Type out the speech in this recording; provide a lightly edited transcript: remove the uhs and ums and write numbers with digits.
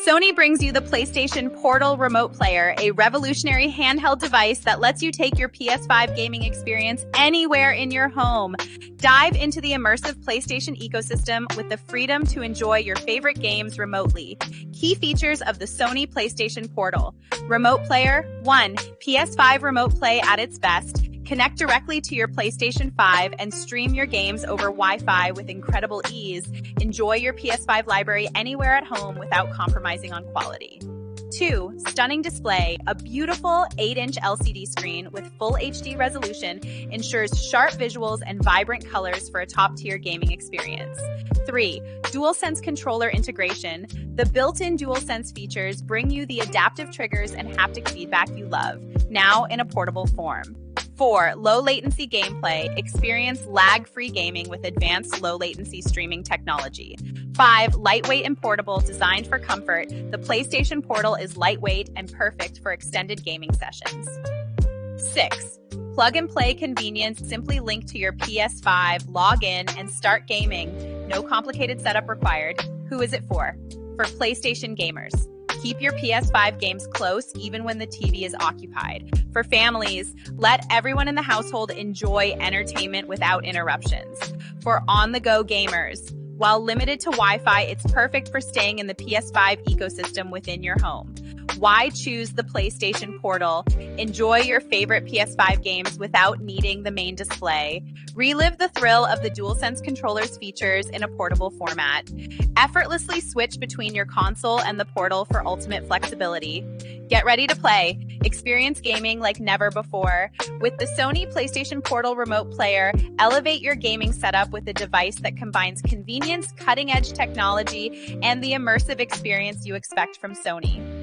Sony brings you the PlayStation Portal Remote Player, a revolutionary handheld device that lets you take your PS5 gaming experience anywhere in your home. Dive into the immersive PlayStation ecosystem with the freedom to enjoy your favorite games remotely. Key features of the Sony PlayStation Portal. Remote Player 1. PS5 Remote Play at its best. Connect directly to your PlayStation 5 and stream your games over Wi-Fi with incredible ease. Enjoy your PS5 library anywhere at home without compromising on quality. 2. Stunning display. A beautiful 8-inch LCD screen with full HD resolution ensures sharp visuals and vibrant colors for a top-tier gaming experience. 3. DualSense controller integration. The built-in DualSense features bring you the adaptive triggers and haptic feedback you love, now in a portable form. 4. Low latency gameplay. Experience lag-free gaming with advanced low latency streaming technology. 5. Lightweight and portable, designed for comfort. The PlayStation Portal is lightweight and perfect for extended gaming sessions. 6. Plug-and-play convenience. Simply link to your PS5, log in, and start gaming. No complicated setup required. Who is it for? For PlayStation gamers. Keep your PS5 games close even when the TV is occupied. For families, let everyone in the household enjoy entertainment without interruptions. For on-the-go gamers, while limited to Wi-Fi, it's perfect for staying in the PS5 ecosystem within your home. Why choose the PlayStation Portal? Enjoy your favorite PS5 games without needing the main display. Relive the thrill of the DualSense controller's features in a portable format. Effortlessly switch between your console and the Portal for ultimate flexibility. Get ready to play. Experience gaming like never before. With the Sony PlayStation Portal Remote Player, elevate your gaming setup with a device that combines convenience, cutting-edge technology, and the immersive experience you expect from Sony.